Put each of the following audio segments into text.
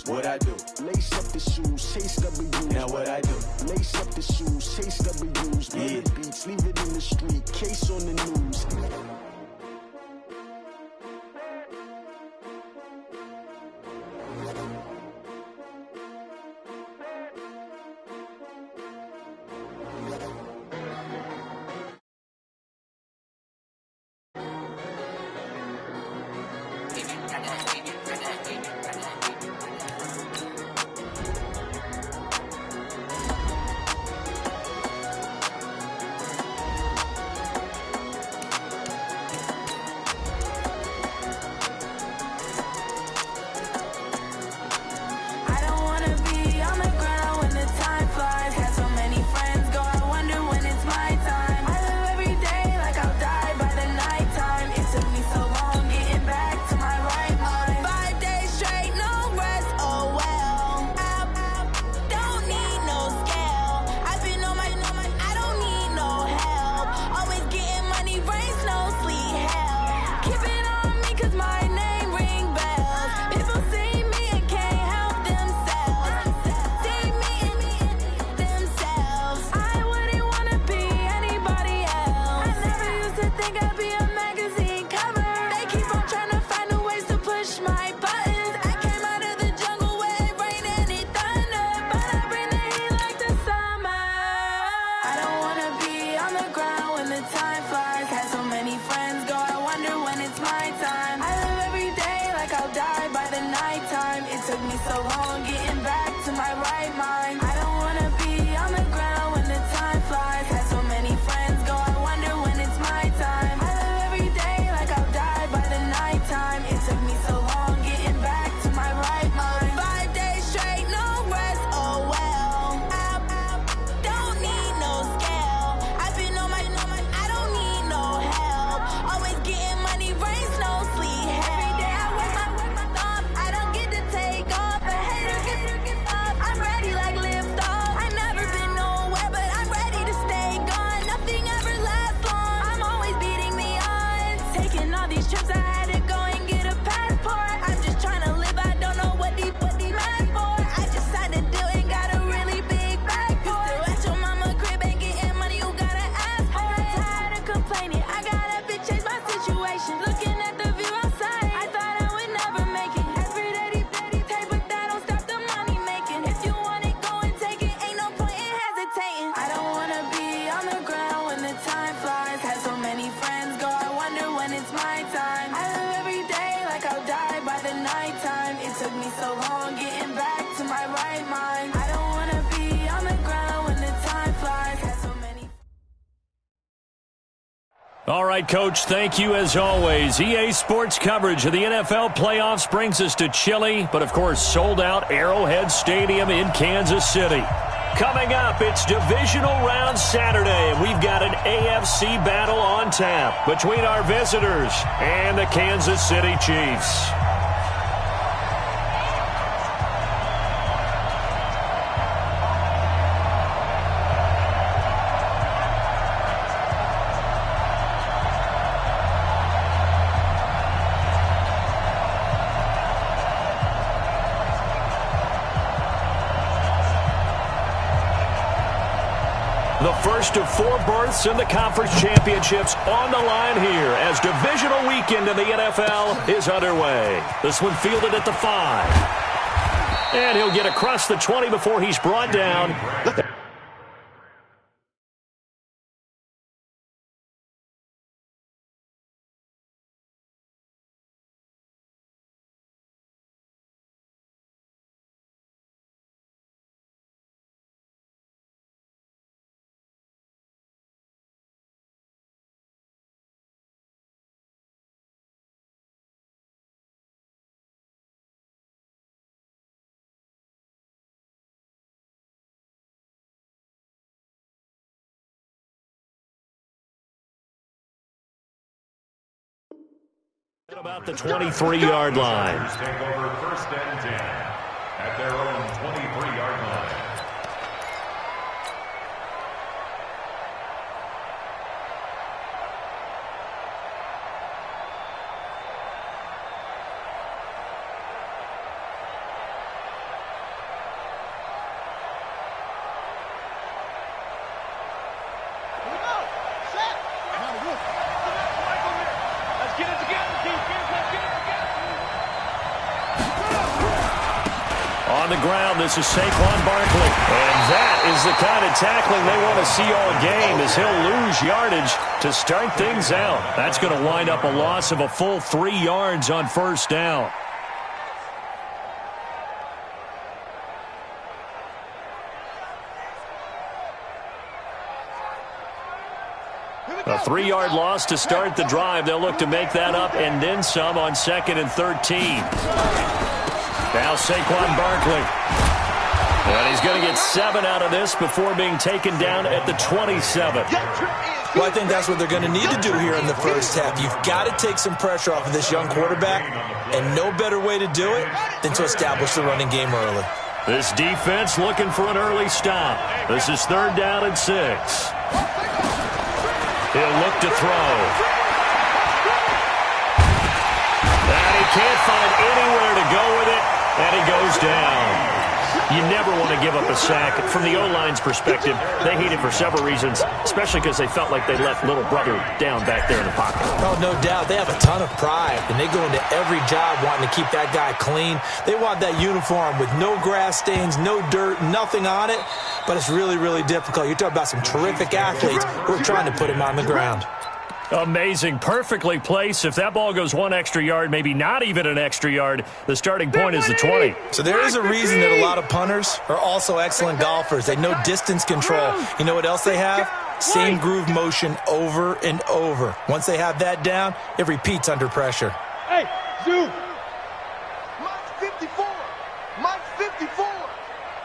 What I do? Lace up the shoes, chase W's. Now what I do? Lace up the shoes, chase W's. Yeah. The beats, leave it in the street, case on the news. All right, Coach, thank you as always. EA Sports coverage of the NFL playoffs brings us to chilly, but of course sold-out Arrowhead Stadium in Kansas City. Coming up, it's Divisional Round Saturday, and we've got an AFC battle on tap between our visitors and the Kansas City Chiefs. The first of 4 berths in the conference championships on the line here as divisional weekend in the NFL is underway. This one fielded at the 5. And he'll get across the 20 before he's brought down. At about the 23-yard line. Take over first and 10 at their own 23-yard line. On the ground, this is Saquon Barkley. And that is the kind of tackling they want to see all game, as he'll lose yardage to start things out. That's going to wind up a loss of a full 3 yards on first down. A 3-yard loss to start the drive. They'll look to make that up and then some on 2nd and 13. Now Saquon Barkley. And he's going to get 7 out of this before being taken down at the 27. Well, I think that's what they're going to need to do here in the first half. You've got to take some pressure off of this young quarterback, and no better way to do it than to establish the running game early. This defense looking for an early stop. This is 3rd down and 6. He'll look to throw. And he can't find anywhere to go with it, and he goes down. You never want to give up a sack. From the O-line's perspective, they hate it for several reasons, especially because they felt like they let little brother down back there in the pocket. Oh, no doubt. They have a ton of pride, and they go into every job wanting to keep that guy clean. They want that uniform with no grass stains, no dirt, nothing on it, but it's really, really difficult. You're talking about some terrific athletes who are trying to put him on the ground. Amazing. Perfectly placed. If that ball goes 1 extra yard, maybe not even an extra yard, the starting point is the 20. So there is a reason that a lot of punters are also excellent golfers. They know distance control. You know what else they have? Same groove motion over and over. Once they have that down, it repeats under pressure. Hey, Zoo! Mike's 54! Mike's 54!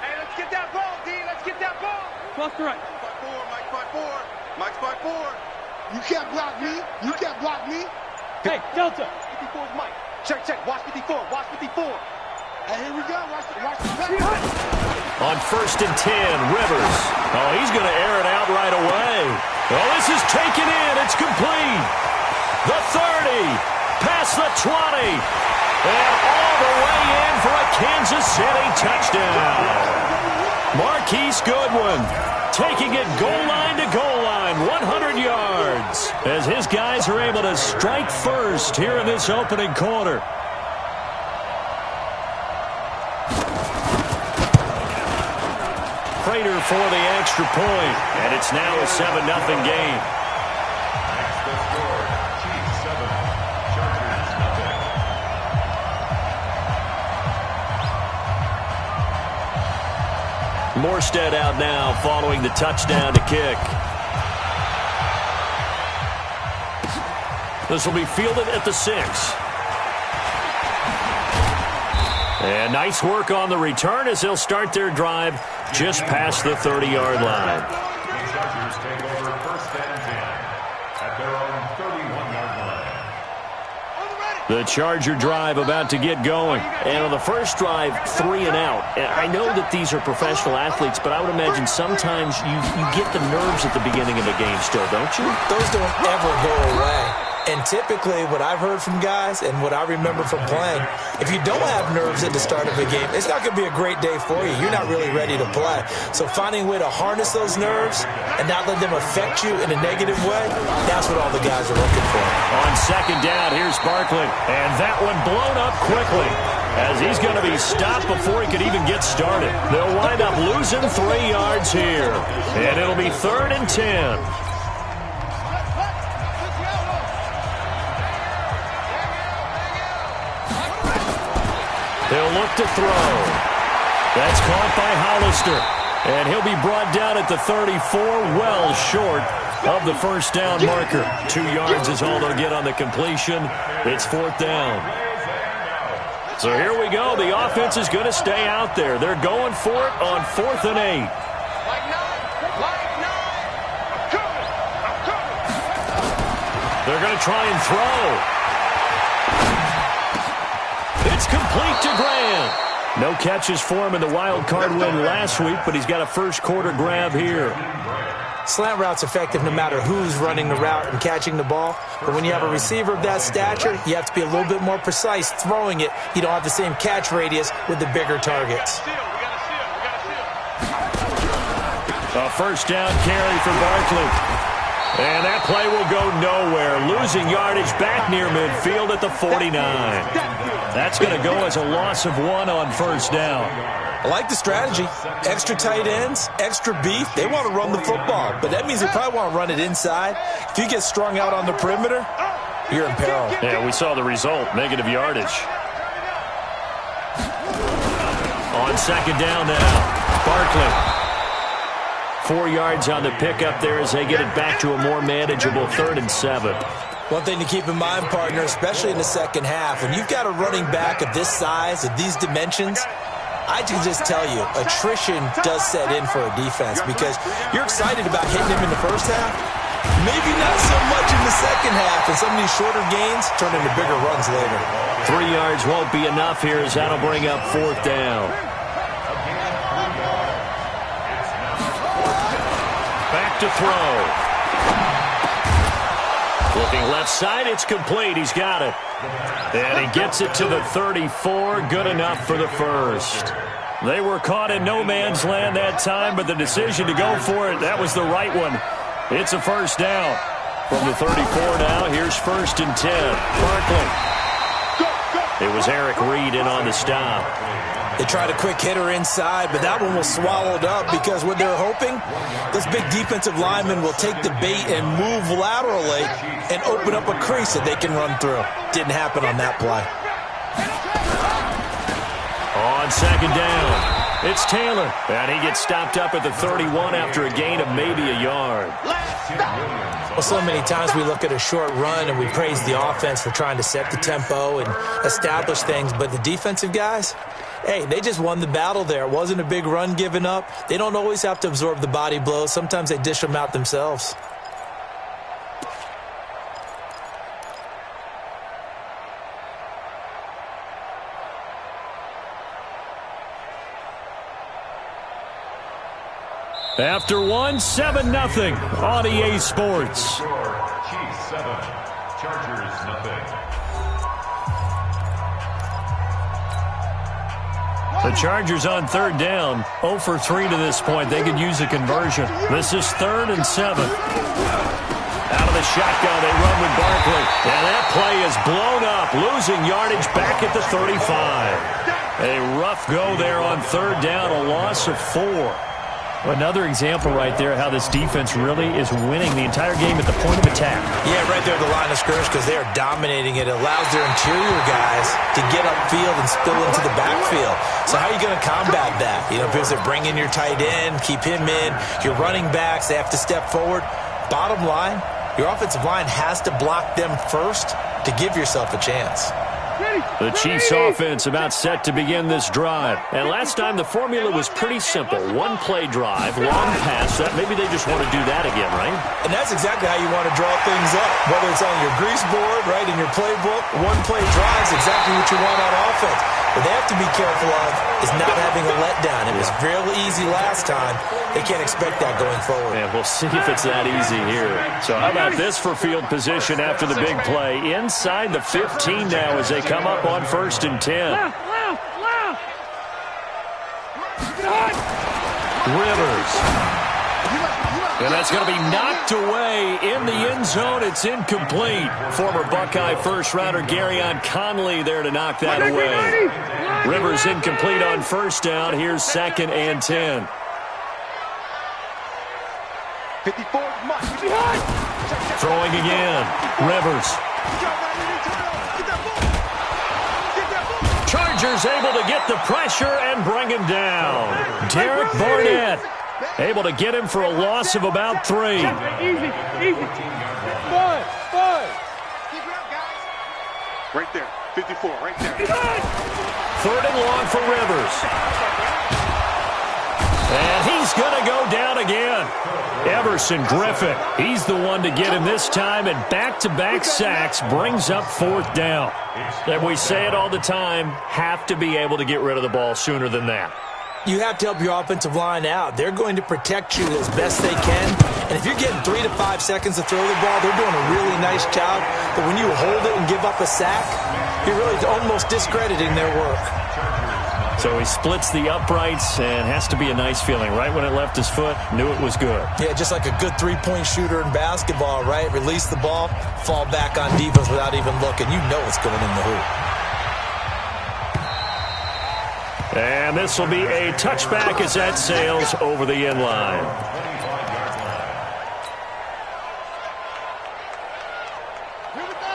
Hey, let's get that ball, D! Let's get that ball! Cross the right. Mike's 5'4", Mike's 5'4". You can't block me. You can't block me. Hey, Delta. 54 is Mike. Check, check. Watch 54. Watch 54. And here we go. Watch the back. On 1st and 10, Rivers. Oh, he's going to air it out right away. Oh, this is taken in. It's complete. The 30. Past the 20. And all the way in for a Kansas City touchdown. Marquise Goodwin taking it goal line to goal line, 100 yards, as his guys are able to strike first here in this opening quarter. Prater for the extra point, and it's now a 7-0 game. Morstead out now following the touchdown to kick. This will be fielded at the 6. And nice work on the return as they'll start their drive just past the 30-yard line. The Chargers take over 1st and 10 at their own 31-yard line. The Charger drive about to get going. And on the first drive, 3 and out. And I know that these are professional athletes, but I would imagine sometimes you get the nerves at the beginning of the game still, don't you? Those don't ever go away. And typically what I've heard from guys and what I remember from playing, if you don't have nerves at the start of a game, it's not going to be a great day for you. You're not really ready to play. So finding a way to harness those nerves and not let them affect you in a negative way, that's what all the guys are looking for. On 2nd down, here's Barkley. And that one blown up quickly, as he's going to be stopped before he could even get started. They'll wind up losing 3 yards here. And it'll be 3rd and 10. They'll look to throw. That's caught by Hollister. And he'll be brought down at the 34, well short of the first down marker. 2 yards is all they'll get on the completion. It's 4th down. So here we go. The offense is going to stay out there. They're going for it on 4th and 8. They're going to try and throw. It's complete to Grant. No catches for him in the wild card win last week, but he's got a first quarter grab here. Slant route's effective no matter who's running the route and catching the ball. But when you have a receiver of that stature, you have to be a little bit more precise throwing it. You don't have the same catch radius with the bigger targets. A first down carry for Barkley. And that play will go nowhere. Losing yardage back near midfield at the 49. That's going to go as a loss of 1 on first down. I like the strategy. Extra tight ends, extra beef. They want to run the football, but that means they probably want to run it inside. If you get strung out on the perimeter, you're in peril. Yeah, we saw the result, negative yardage. On second down now, Barkley. 4 yards on the pickup there as they get it back to a more manageable 3rd and 7. One thing to keep in mind, partner, especially in the second half, when you've got a running back of this size, of these dimensions, I can just tell you, attrition does set in for a defense because you're excited about hitting him in the first half. Maybe not so much in the second half, and some of these shorter gains turn into bigger runs later. 3 yards won't be enough here as that'll bring up 4th down. Back to throw. Looking left side, it's complete. He's got it. And he gets it to the 34. Good enough for the first. They were caught in no man's land that time, but the decision to go for it, that was the right one. It's a first down. From the 34 now, here's 1st and 10. Barkley. It was Eric Reed in on the stop. They tried a quick hitter inside, but that one was swallowed up because what they're hoping, those big defensive linemen will take the bait and move laterally and open up a crease that they can run through. Didn't happen on that play. On second down, it's Taylor. And he gets stopped up at the 31 after a gain of maybe a yard. Well, so many times we look at a short run and we praise the offense for trying to set the tempo and establish things, but the defensive guys, hey, they just won the battle there. It wasn't a big run given up. They don't always have to absorb the body blows. Sometimes they dish them out themselves. After 1, 7-0 on EA Sports. Chiefs 7, Chargers 0. The Chargers on 3rd down, 0 for 3 to this point. They could use a conversion. This is 3rd and 7. Out of the shotgun, they run with Barkley. And that play is blown up, losing yardage back at the 35. A rough go there on 3rd down, a loss of 4. Another example right there how this defense really is winning the entire game at the point of attack. Yeah, right there at the line of scrimmage because they are dominating it. It allows their interior guys to get upfield and spill into the backfield. So how are you going to combat that? You know, because they're bringing your tight end, keep him in. Your running backs, they have to step forward. Bottom line, your offensive line has to block them first to give yourself a chance. The Chiefs offense about set to begin this drive. And last time the formula was pretty simple. 1-play drive, long pass. That maybe they just want to do that again, right? And that's exactly how you want to draw things up. Whether it's on your grease board, right, in your playbook, 1-play drive is exactly what you want on offense. What they have to be careful of is not having a letdown. It was real easy last time. They can't expect that going forward. Yeah, we'll see if it's that easy here. So how about this for field position after the big play? Inside the 15 now as they come up on 1st and 10. Rivers. And that's going to be knocked away in the end zone. It's incomplete. Former Buckeye first-rounder Garyon Conley there to knock that away. Rivers incomplete on 1st down. Here's 2nd and 10. 54, Throwing again. Rivers. Chargers able to get the pressure and bring him down. Derek Barnett able to get him for a loss of about 3. Easy. Fun. Keep it up, guys. Right there. 54, right there. 3rd and long for Rivers. And he's going to go down again. Everson Griffin, he's the one to get him this time, and back-to-back sacks brings up 4th down. And we say it all the time, have to be able to get rid of the ball sooner than that. You have to help your offensive line out. They're going to protect you as best they can. And if you're getting 3 to 5 seconds to throw the ball, they're doing a really nice job. But when you hold it and give up a sack, you're really almost discrediting their work. So he splits the uprights and has to be a nice feeling. Right when it left his foot, knew it was good. Yeah, just like a good three-point shooter in basketball, right? Release the ball, fall back on defense without even looking. You know it's going in the hoop. And this will be a touchback as that sails over the end line.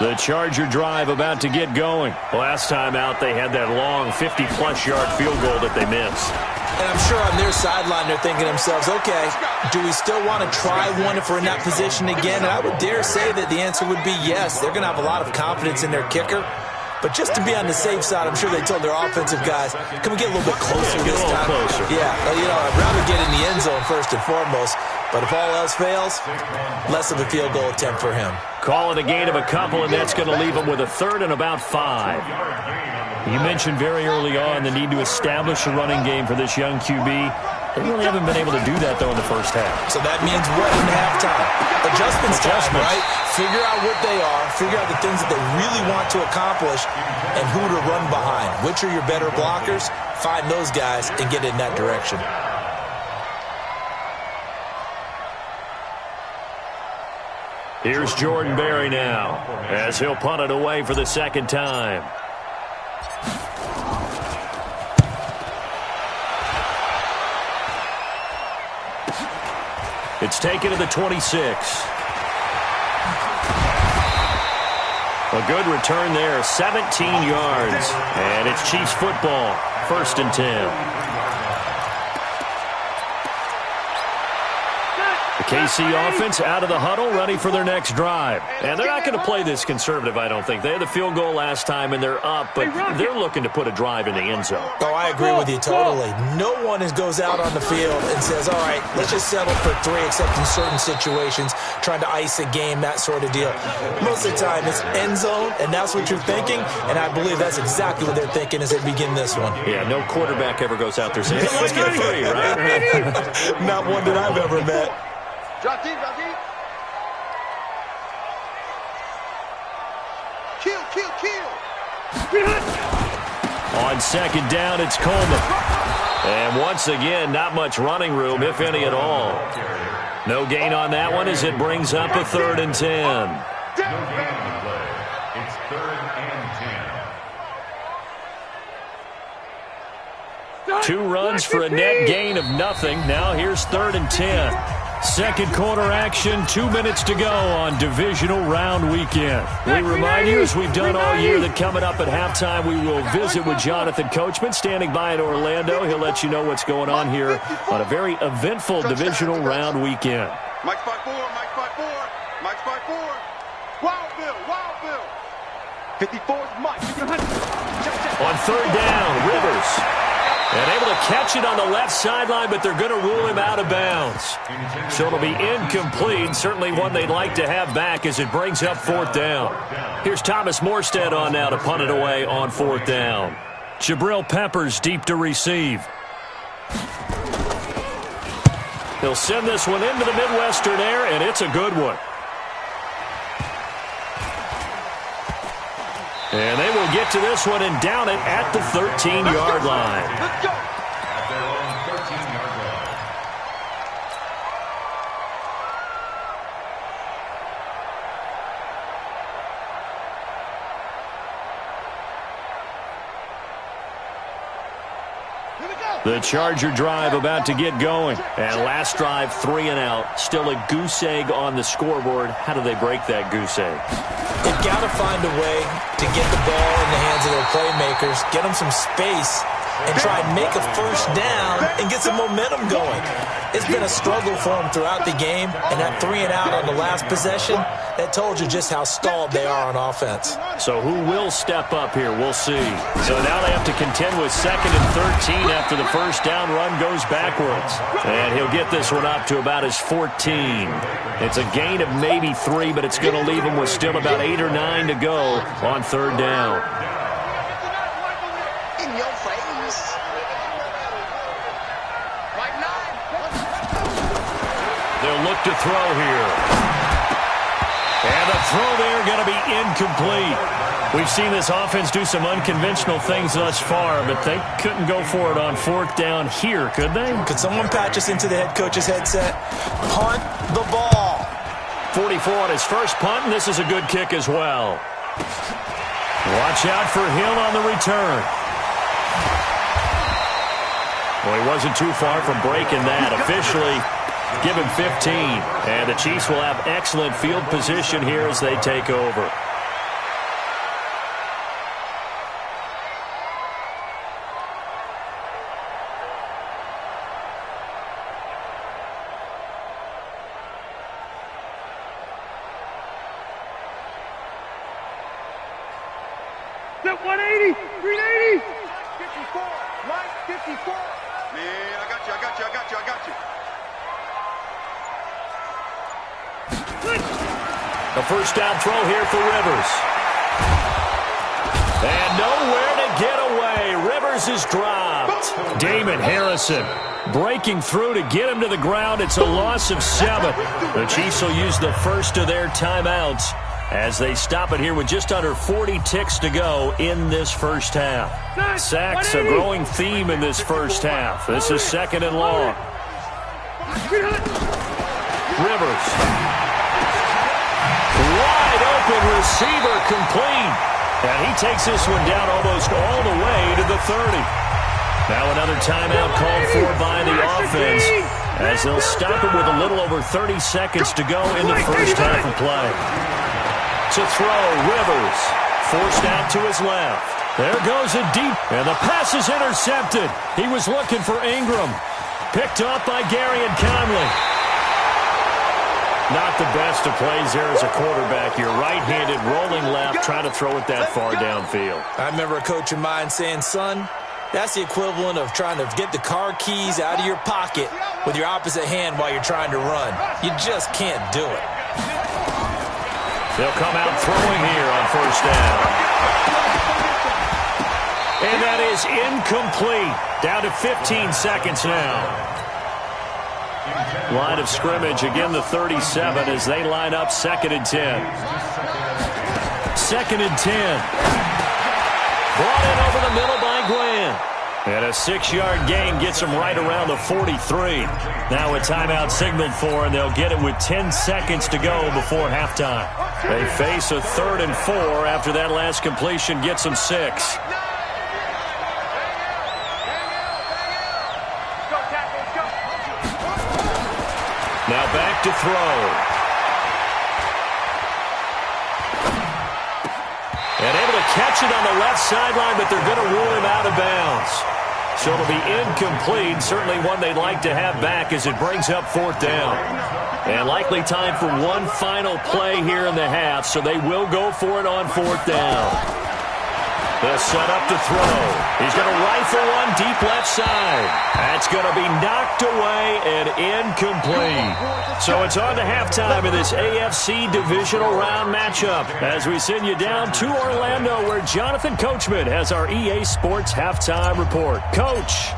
The Charger drive about to get going. Last time out, they had that long 50-plus yard field goal that they missed. And I'm sure on their sideline they're thinking to themselves, okay, do we still want to try one if we're in that position again? And I would dare say that the answer would be yes. They're going to have a lot of confidence in their kicker. But just to be on the safe side, I'm sure they told their offensive guys, can we get a little bit closer this time? Closer. Yeah, I'd rather get in the end zone first and foremost. But if all else fails, less of a field goal attempt for him. Call it a gain of a couple, and that's going to leave them with a third and about 5. You mentioned very early on the need to establish a running game for this young QB. They really haven't been able to do that, though, in the first half. So that means what in halftime? Adjustments time, right? Figure out what they are, figure out the things that they really want to accomplish, and who to run behind. Which are your better blockers? Find those guys and get in that direction. Here's Jordan Berry now, as he'll punt it away for the second time. It's taken to the 26. A good return there, 17 yards. And it's Chiefs football, 1st and 10. The KC offense out of the huddle, ready for their next drive. And they're not going to play this conservative, I don't think. They had the field goal last time, and they're up, but they're looking to put a drive in the end zone. Oh, I agree with you totally. No one goes out on the field and says, all right, let's just settle for 3, except in certain situations, trying to ice a game, that sort of deal. Most of the time, it's end zone, and that's what you're thinking, and I believe that's exactly what they're thinking as they begin this one. Yeah, no quarterback ever goes out there saying, hey, let's get 3, right? Not one that I've ever met. Drop deep, drop deep. Kill, kill, kill. On second down, it's Coleman. And once again, not much running room, if any at all. No gain on that one as it brings up a 3rd and 10. It's 3rd and 10. 2 runs for a net gain of nothing. Now here's 3rd and 10. Second quarter action, 2 minutes to go on divisional round weekend. We remind you, as we've done all year, that coming up at halftime, we will visit with Jonathan Coachman, standing by in Orlando. He'll let you know what's going on here on a very eventful divisional round weekend. Mike 5-4, Mike 5-4, Mike 5-4. Wild Bill, Wild Bill. 54's Mike. On 3rd down, Rivers. And able to catch it on the left sideline, but they're going to rule him out of bounds. So it'll be incomplete. Certainly one they'd like to have back as it brings up 4th down. Here's Thomas Morstead on now to punt it away on 4th down. Jabril Peppers deep to receive. He'll send this one into the Midwestern air, and it's a good one. And they will get to this one and down it at the 13-yard line. Let's go. At their own 13-yard line. The Charger drive about to get going. And last drive, 3 and out. Still a goose egg on the scoreboard. How do they break that goose egg? They've got to find a way to get the ball in the hands of their playmakers, get them some space, and try and make a first down and get some momentum going. It's been a struggle for them throughout the game, and that 3 and out on the last possession, that told you just how stalled they are on offense. So who will step up here? We'll see. So now they have to contend with 2nd and 13 after the first down run goes backwards. And he'll get this one up to about his 14. It's a gain of maybe 3, but it's going to leave him with still about 8 or 9 to go on 3rd down. In your face. Right now. They'll look to throw here. And the throw there going to be incomplete. We've seen this offense do some unconventional things thus far, but they couldn't go for it on 4th down here, could they? Could someone patch us into the head coach's headset? Punt the ball. 44 on his first punt, and this is a good kick as well. Watch out for Hill on the return. Well, he wasn't too far from breaking that. Officially given 15. And the Chiefs will have excellent field position here as they take over. That 180, 380. 54, Mike, 54. Man, I got you. A first down throw here for Rivers. And nowhere to get away. Rivers is dropped. Damon Harrison breaking through to get him to the ground. It's a loss of 7. The Chiefs will use the first of their timeouts as they stop it here with just under 40 ticks to go in this first half. Sacks a growing theme in this first half. This is 2nd and long. Rivers. Wide open receiver complete. And he takes this one down almost all the way to the 30. Now another timeout called for by the offense as they'll stop it with a little over 30 seconds to go in the first half of play. To throw, Rivers, forced out to his left. There goes a deep, and the pass is intercepted. He was looking for Ingram. Picked off by Gary and Conley. Not the best of plays there as a quarterback. You're right-handed, rolling left, trying to throw it that far downfield. I remember a coach of mine saying, son, that's the equivalent of trying to get the car keys out of your pocket with your opposite hand while you're trying to run. You just can't do it. They'll come out throwing here on first down. And that is incomplete. Down to 15 seconds now. Line of scrimmage, again the 37 as they line up 2nd and 10. 2nd and 10. Brought in over the middle by Grant. And a 6-yard gain gets them right around the 43. Now a timeout signaled for, and they'll get it with 10 seconds to go before halftime. They face a 3rd and 4 after that last completion gets them 6. Now back to throw. And able to catch it on the left sideline, but they're going to rule him out of bounds. So it'll be incomplete, certainly one they'd like to have back as it brings up 4th down. And likely time for one final play here in the half, so they will go for it on 4th down. They'll set up to throw. He's going to rifle one deep left side. That's going to be knocked away and incomplete. So it's on to halftime in this AFC divisional round matchup as we send you down to Orlando where Jonathan Coachman has our EA Sports halftime report. Coach,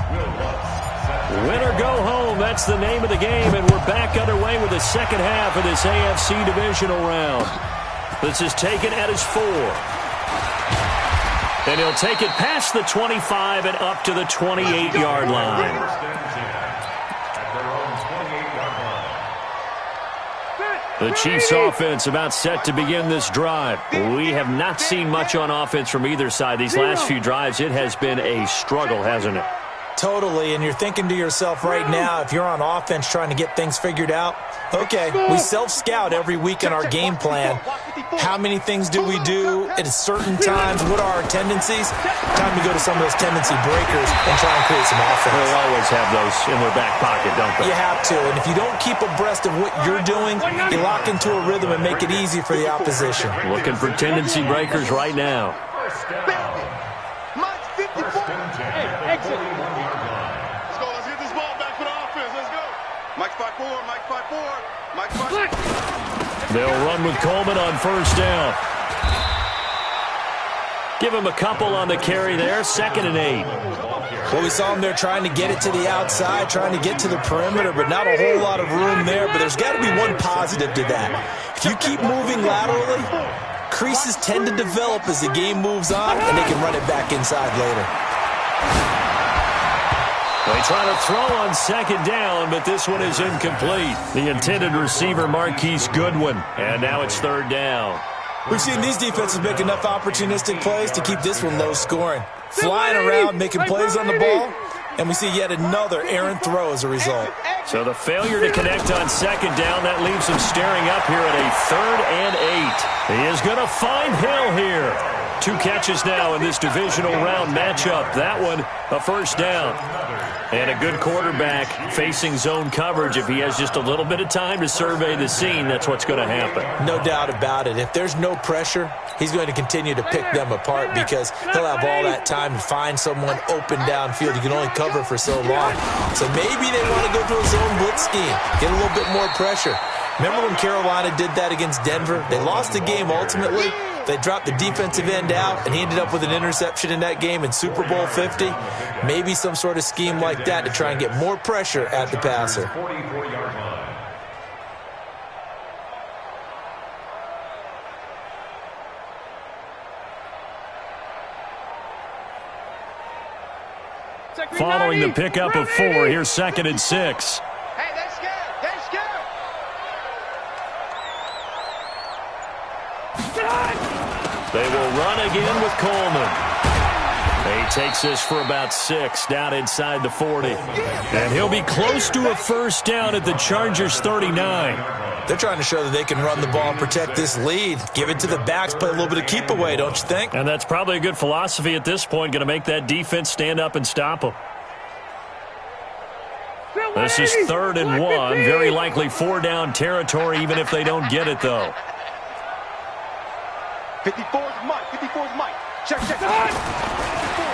win or go home, that's the name of the game, and we're back underway with the second half of this AFC divisional round. This is taken at his 4. And he'll take it past the 25 and up to the 28-yard line. The Chiefs offense about set to begin this drive. We have not seen much on offense from either side. These last few drives, it has been a struggle, hasn't it? Totally, and you're thinking to yourself right now, if you're on offense trying to get things figured out, okay, we self-scout every week in our game plan. How many things do we do at certain times? What are our tendencies? Time to go to some of those tendency breakers and try and create some offense. They'll always have those in their back pocket, don't they? You have to, and if you don't keep abreast of what you're doing, you lock into a rhythm and make it easy for the opposition. Looking for tendency breakers right now. Mike's 54. Hey, exit. Let's go. Let's get this ball back for the offense. Let's go. Mike's 5'4". Mike's 5'4". Mike's 5'4". They'll run with Coleman on first down. Give him a couple on the carry there. 2nd and 8. Well, we saw him there trying to get it to the outside, trying to get to the perimeter, but not a whole lot of room there. But there's got to be one positive to that. If you keep moving laterally, creases tend to develop as the game moves on, and they can run it back inside later. They try to throw on 2nd down, but this one is incomplete. The intended receiver, Marquise Goodwin. And now it's 3rd down. We've seen these defenses make enough opportunistic plays to keep this one low scoring. Flying around, making plays on the ball, And we see yet another errant throw as a result. So the failure to connect on second down, that leaves him staring up here at a 3rd and 8. He is going to find Hill here. 2 catches now in this divisional round matchup. That one, a first down. And a good quarterback facing zone coverage. If he has just a little bit of time to survey the scene, that's what's going to happen. No doubt about it. If there's no pressure, he's going to continue to pick them apart because he'll have all that time to find someone open downfield. You can only cover for so long. So maybe they want to go to a zone blitz scheme, get a little bit more pressure. Remember when Carolina did that against Denver? They lost the game ultimately. They dropped the defensive end out, and he ended up with an interception in that game in Super Bowl 50. Maybe some sort of scheme like that to try and get more pressure at the passer. 44-yard line. Following the pickup of 4, here's 2nd and 6. Hey, they're scared. They're scared. They will run again with Coleman. He takes this for about 6 down inside the 40. And he'll be close to a first down at the Chargers' 39. They're trying to show that they can run the ball and protect this lead. Give it to the backs, play a little bit of keep away, don't you think? And that's probably a good philosophy at this point, going to make that defense stand up and stop them. This is 3rd and 1. Very likely 4-down territory, even if they don't get it, though. 54's Mike. 54's Mike. Check.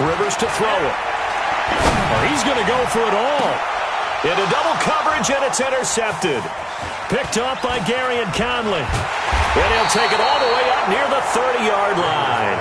Rivers to throw it. Oh, he's going to go for it all. Into double coverage, and it's intercepted. Picked off by Gary and Conley. And he'll take it all the way up near the 30-yard line.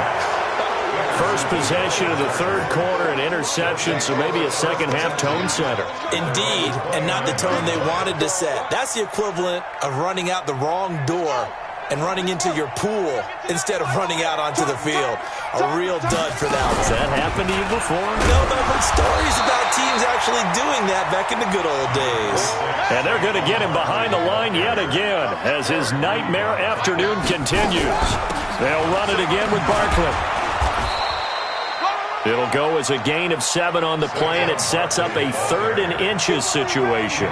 First possession of the 3rd quarter, an interception, so maybe a second-half tone setter. Indeed, and not the tone they wanted to set. That's the equivalent of running out the wrong door and running into your pool instead of running out onto the field. A real dud for that one. Has that happened to you before? No, but I've heard stories about teams actually doing that back in the good old days. And they're going to get him behind the line yet again as his nightmare afternoon continues. They'll run it again with Barkley. It'll go as a gain of 7 on the play, and it sets up a 3rd and inches situation.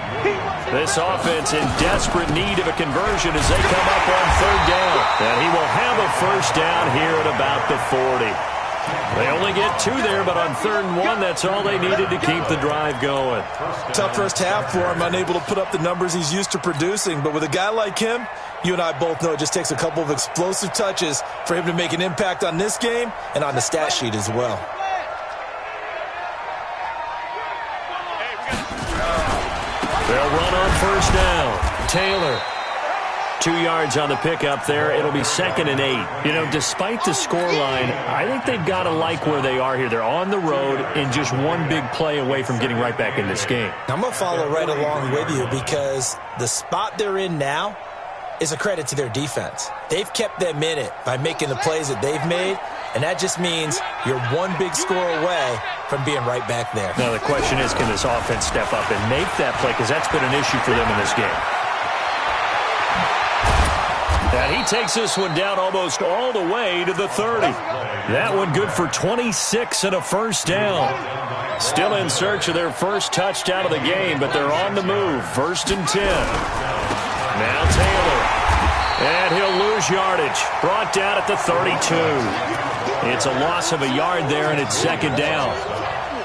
This offense in desperate need of a conversion as they come up on 3rd down. And he will have a first down here at about the 40. They only get 2 there, but on 3rd and 1, that's all they needed to keep the drive going. Tough first half for him, unable to put up the numbers he's used to producing. But with a guy like him, you and I both know it just takes a couple of explosive touches for him to make an impact on this game and on the stat sheet as well. They'll run on first down. Taylor. 2 yards on the pickup there. It'll be 2nd and 8. You know, despite the scoreline, I think they've got to like where they are here. They're on the road and just one big play away from getting right back in this game. I'm going to follow right along with you because the spot they're in now is a credit to their defense. They've kept them in it by making the plays that they've made, and that just means you're one big score away from being right back there. Now, the question is, can this offense step up and make that play? Because that's been an issue for them in this game. And he takes this one down almost all the way to the 30. That one good for 26 and a first down. Still in search of their first touchdown of the game, but they're on the move. 1st and 10. Now Taylor. And he'll lose yardage. Brought down at the 32. It's a loss of a yard there, and it's 2nd down.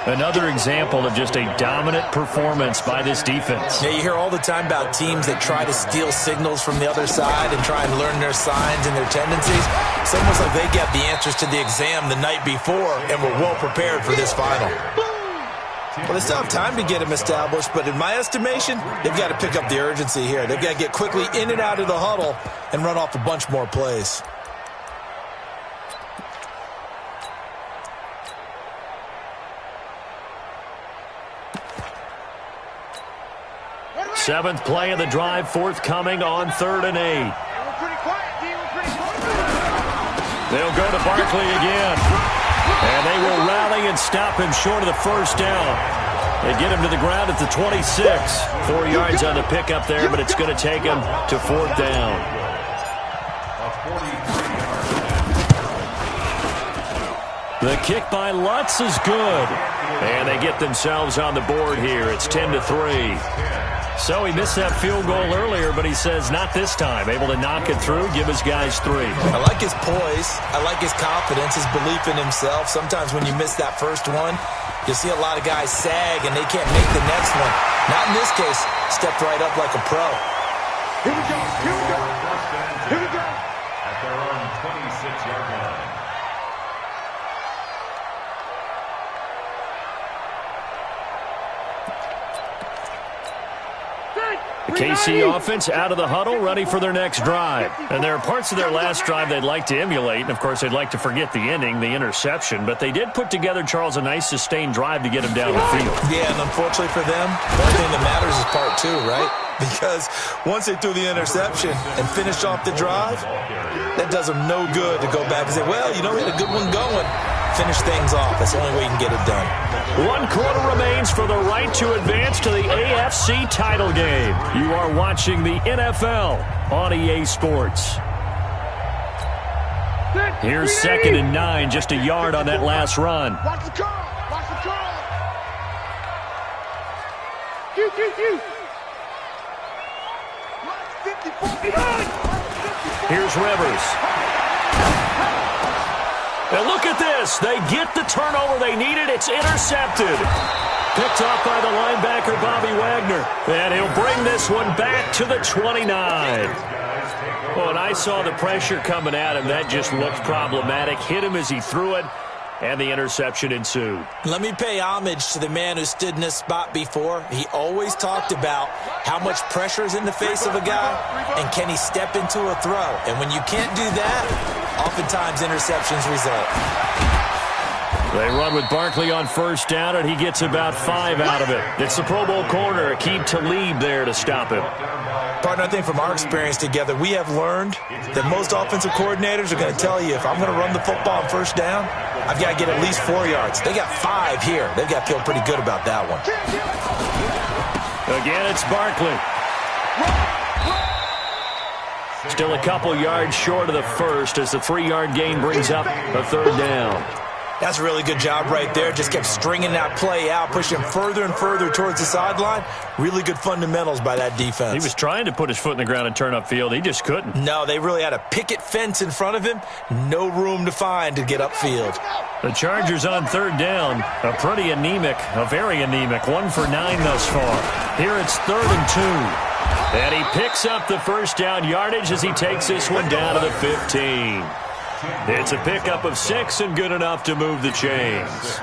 Another example of just a dominant performance by this defense. Yeah, you hear all the time about teams that try to steal signals from the other side and try and learn their signs and their tendencies. It's almost like they get the answers to the exam the night before and were well prepared for this final. Well, they still have time to get them established, but in my estimation, they've got to pick up the urgency here. They've got to get quickly in and out of the huddle and run off a bunch more plays. Seventh play of the drive forthcoming on 3rd and 8. They'll go to Barkley again. And they will rally and stop him short of the first down. They get him to the ground at the 26. 4 yards on the pickup there, but it's going to take him to 4th down. The kick by Lutz is good. And they get themselves on the board here. It's 10-3. So he missed that field goal earlier, but he says not this time. Able to knock it through, give his guys 3. I like his poise. I like his confidence, his belief in himself. Sometimes when you miss that first one, you see a lot of guys sag and they can't make the next one. Not in this case. Stepped right up like a pro. Here we go. Here we go. Here we go. At their own 26-yard line. The KC offense out of the huddle, ready for their next drive. And there are parts of their last drive they'd like to emulate, and of course they'd like to forget the ending, the interception, but they did put together, Charles, a nice sustained drive to get him down the field. Yeah, and unfortunately for them, the only thing that matters is part 2, right? Because once they threw the interception and finished off the drive, that does them no good to go back and say, well, you know, we had a good one going. Finish things off. That's the only way you can get it done. 1 quarter remains for the right to advance to the AFC title game. You are watching the NFL on EA Sports. Here's 2nd and 9, just a yard on that last run. Watch the curl. Watch the curl. Q. Here's Rivers. And look at this. They get the turnover they needed. It's intercepted. Picked off by the linebacker, Bobby Wagner. And he'll bring this one back to the 29. Well, when I saw the pressure coming at him, that just looked problematic. Hit him as he threw it, and the interception ensued. Let me pay homage to the man who stood in this spot before. He always talked about how much pressure is in the face of a guy, and can he step into a throw. And when you can't do that, oftentimes interceptions result. They run with Barkley on first down, and he gets about 5 out of it. It's the Pro Bowl corner, Aqib Talib there to stop him. Partner, I think from our experience together, we have learned that most offensive coordinators are going to tell you, if I'm going to run the football on first down, I've got to get at least 4 yards. They got 5 here. They've got to feel pretty good about that one. Again, it's Barkley. Still a couple yards short of the first as the 3-yard gain brings up a 3rd down. That's a really good job right there. Just kept stringing that play out, pushing further and further towards the sideline. Really good fundamentals by that defense. He was trying to put his foot in the ground and turn upfield. He just couldn't. No, they really had a picket fence in front of him. No room to find to get upfield. The Chargers on 3rd down. A pretty anemic, a very anemic. 1 for 9 thus far. Here it's 3rd and 2. And he picks up the first down yardage as he takes this one down to the 15. It's a pickup of 6 and good enough to move the chains.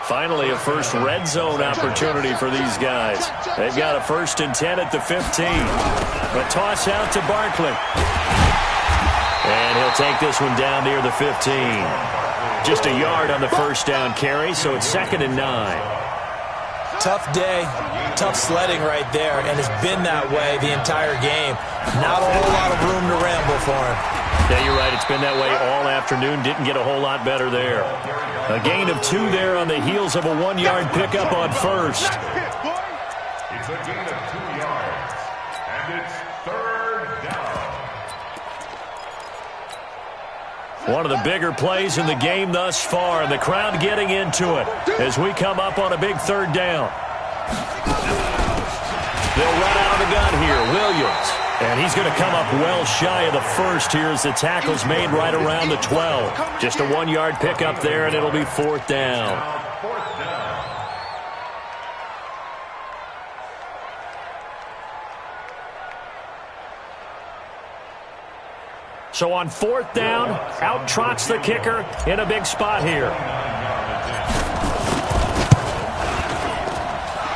Finally, a first red zone opportunity for these guys. They've got a 1st and 10 at the 15. A toss out to Barkley. And he'll take this one down near the 15. Just a yard on the first down carry, so it's 2nd and 9. Tough day, tough sledding right there, and it's been that way the entire game. Not a whole lot of room to ramble for him. Yeah, you're right. It's been that way all afternoon. Didn't get a whole lot better there. A gain of 2 there on the heels of a 1-yard pickup on first. It's a gain of 2 yards, and it's 3rd down. One of the bigger plays in the game thus far, and the crowd getting into it as we come up on a big 3rd down. They'll run out of the gun here. Williams. And he's going to come up well shy of the first here as the tackle's made right around the 12. Just a 1-yard pickup there, and it'll be 4th down. So on 4th down, out trots the kicker in a big spot here.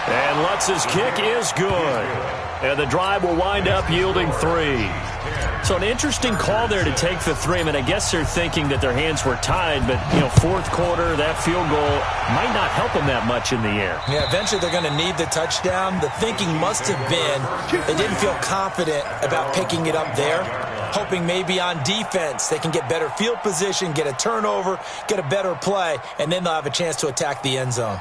And Lutz's kick is good. And the drive will wind up yielding 3. So an interesting call there to take the 3. I mean, I guess they're thinking that their hands were tied, but, you know, 4th quarter, that field goal might not help them that much in the air. Yeah, eventually they're going to need the touchdown. The thinking must have been they didn't feel confident about picking it up there, hoping maybe on defense they can get better field position, get a turnover, get a better play, and then they'll have a chance to attack the end zone.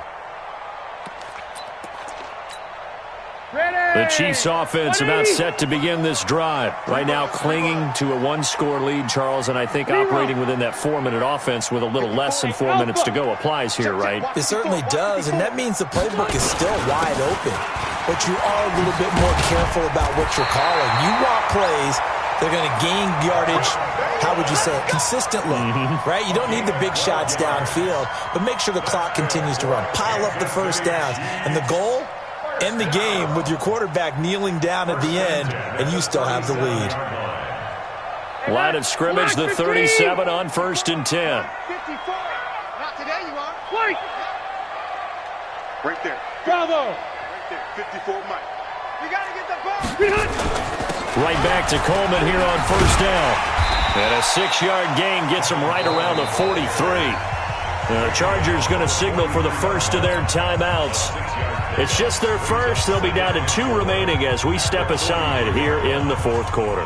The Chiefs offense about set to begin this drive. Right now clinging to a one-score lead, Charles, and I think operating within that 4-minute offense with a little less than 4 minutes to go applies here, right? It certainly does, and that means the playbook is still wide open. But you are a little bit more careful about what you're calling. You want plays that are going to gain yardage, how would you say it, consistently, right? You don't need the big shots downfield, but make sure the clock continues to run. Pile up the first downs, and the goal, end the game with your quarterback kneeling down at the end, and you still have the lead. Line of scrimmage, the 37 on 1st and 10. 54. Not today, you are. Wait. Right there. Bravo. Right there. 54, Mike. You got to get the ball. Right back to Coleman here on 1st down. And a 6-yard gain gets him right around the 43. The Chargers going to signal for the first of their timeouts. It's just their first. They'll be down to 2 remaining as we step aside here in the 4th quarter.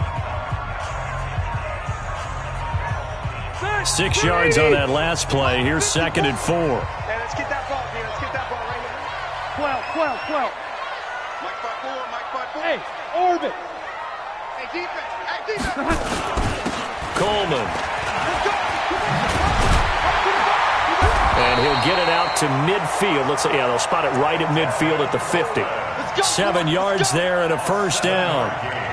6 yards on that last play. Here's 2nd and 4. Hey, let's get that ball, man. Let's get that ball right here. 12. Mike 5-4, Mike 5-4. Hey, orbit. Hey, defense. Hey, defense. Coleman. Let's go. And he'll get it out to midfield. Let's say, yeah, they'll spot it right at midfield at the 50. 7 yards there and a 1st down.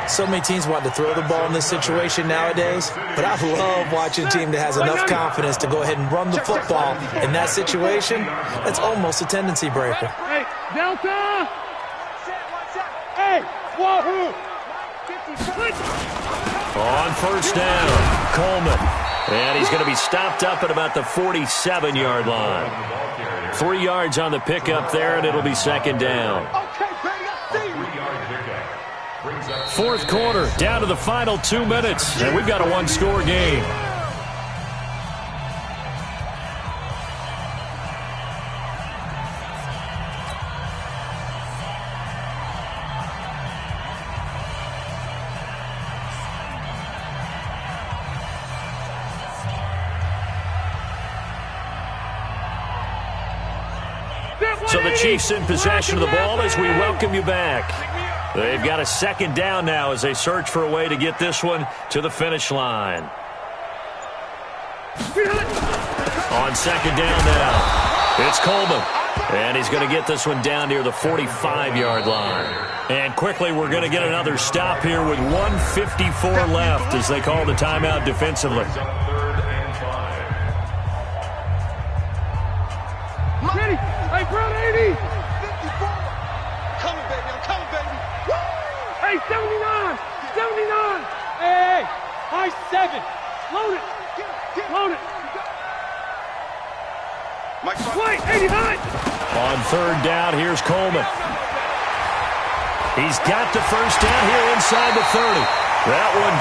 So many teams want to throw the ball in this situation nowadays, but I love watching a team that has enough confidence to go ahead and run the football. In that situation, that's almost a tendency breaker. Hey, Delta. Hey, Wahoo. On 1st down, Coleman. And he's going to be stopped up at about the 47-yard line. 3 yards on the pickup there, and it'll be 2nd down. Okay, baby, I see you. 4th quarter, down to the final 2 minutes, and we've got a 1-score game. So the Chiefs in possession of the ball as we welcome you back. They've got a 2nd down now as they search for a way to get this one to the finish line. On 2nd down now, it's Coleman. And he's going to get this one down near the 45-yard line. And quickly, we're going to get another stop here with 1:54 left as they call the timeout defensively. Ready. Hey, Brown 80. 54. Coming, baby. I'm coming, baby. Woo! Hey, 79. 79. Hey. High 7. Load it. Load it. Mike 5. Wait, 89. On 3rd down, here's Coleman. He's got the 1st down here inside the 30. That one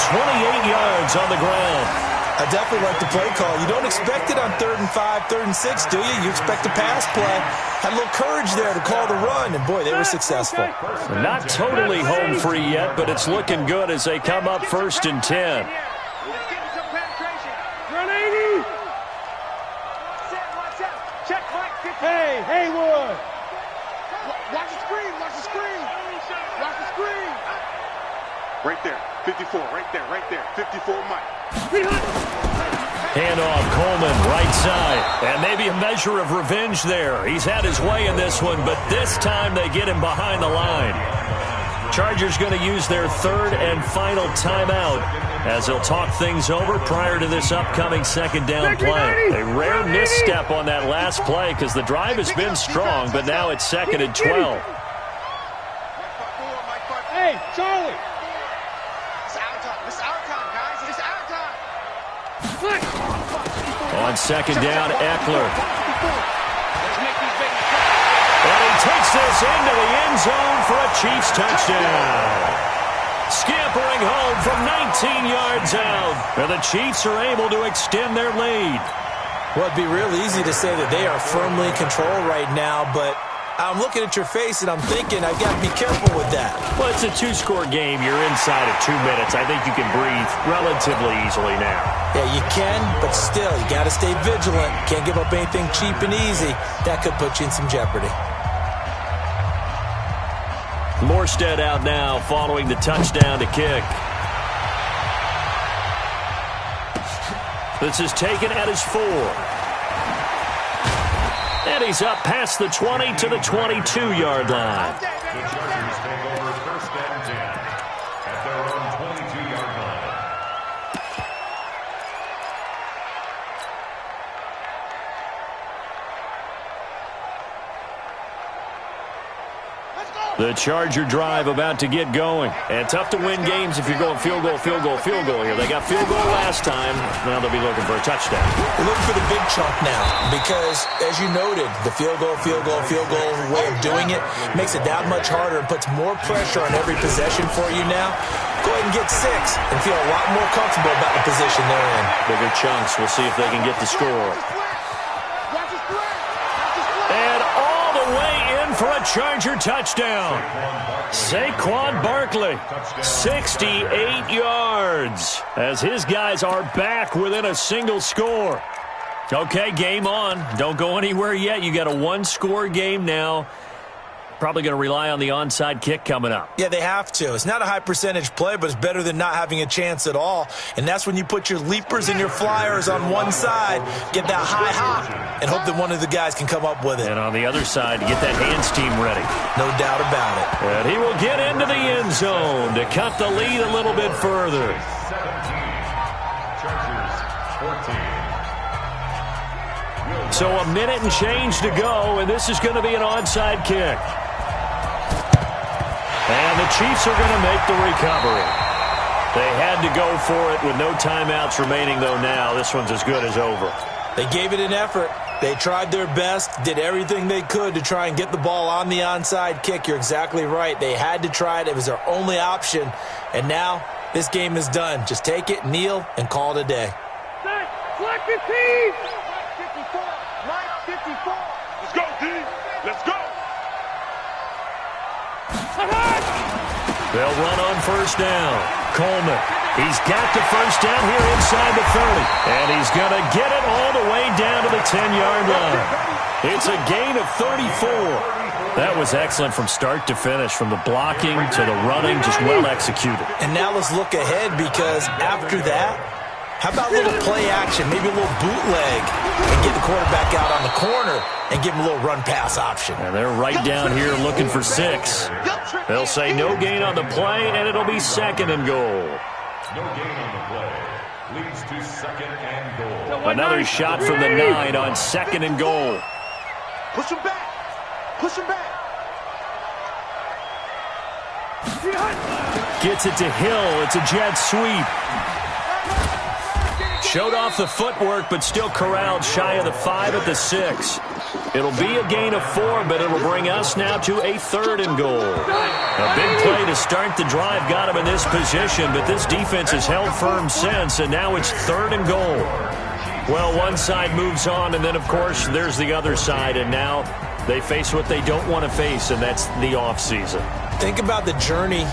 28 yards on the ground. I definitely like the play call. You don't expect it on 3rd and 5, 3rd and 6, do you? You expect a pass play. Had a little courage there to call the run, and boy, they were successful. Not totally home free yet, but it's looking good as they come up 1st and 10. Let's get some penetration. Run 80. Watch out. Check Mike 50. Hey, Haywood. Watch the screen. Watch the screen. Watch the screen. Right there. 54. Right there. Right there. 54 Mike. Handoff, Coleman, right side. And maybe a measure of revenge there. He's had his way in this one, but this time they get him behind the line. Chargers going to use their 3rd and final timeout as they'll talk things over prior to this upcoming 2nd down play. A rare misstep on that last play because the drive has been strong, but now it's 2nd and 12. Hey, Charlie. On 2nd down, Eckler. And he takes this into the end zone for a Chiefs touchdown. Scampering home from 19 yards out. And the Chiefs are able to extend their lead. Well, it'd be real easy to say that they are firmly in control right now, but I'm looking at your face and I'm thinking I've got to be careful with that. Well, it's a 2-score game. You're inside of 2 minutes. I think you can breathe relatively easily now. Yeah, you can, but still, you got to stay vigilant. Can't give up anything cheap and easy. That could put you in some jeopardy. Morstead out now following the touchdown to kick. This is taken at his 4. And he's up past the 20 to the 22-yard line. The Chargers take over first and 10 at their own 22-yard line. The Charger drive about to get going. And tough to win games if you're going field goal, field goal, field goal here. They got field goal last time. Now they'll be looking for a touchdown. We're looking for the big chunk now because, as you noted, the field goal way of doing it makes it that much harder and puts more pressure on every possession for you now. Go ahead and get 6 and feel a lot more comfortable about the position they're in. Bigger chunks. We'll see if they can get the score. And all the way in for a Charger touchdown. Saquon Barkley, 68 yards, as his guys are back within a single score. Okay, game on. Don't go anywhere yet. You got a one-score game now. Probably going to rely on the onside kick coming up. Yeah, they have to. It's not a high-percentage play, but it's better than not having a chance at all. And that's when you put your leapers and your flyers on one side, get that high hop, and hope that one of the guys can come up with it. And on the other side, get that hands team ready. No doubt about it. And he will get into the end zone to cut the lead a little bit further. 17, Chargers 14. So a minute and change to go, and this is going to be an onside kick. And the Chiefs are going to make the recovery. They had to go for it with no timeouts remaining, though now. This one's as good as over. They gave it an effort. They tried their best, did everything they could to try and get the ball on the onside kick. You're exactly right. They had to try it. It was their only option. And now this game is done. Just take it, kneel, and call it a day. Flag 15! Mike 54. Let's go, D. Let's go. They'll run on first down. Coleman. He's got the first down here inside the 30. And he's going to get it all the way down to the 10-yard line. It's a gain of 34. That was excellent from start to finish, from the blocking to the running, just well executed. And now let's look ahead, because after that, how about a little play action, maybe a little bootleg, and get the quarterback out on the corner and give him a little run-pass option. And they're right down here looking for 6. They'll say no gain on the play, and it'll be second and goal. No gain on the play. Leads to second and goal. Another shot from the 9 on second and goal. Push him back. Push him back. Gets it to Hill. It's a jet sweep. Showed off the footwork, but still corralled shy of the 5 at the 6. It'll be a gain of 4, but it'll bring us now to a third and goal. A big play to start the drive got him in this position, but this defense has held firm since, and now it's third and goal. Well, one side moves on, and then, of course, there's the other side, and now they face what they don't want to face, and that's the offseason. Think about the journey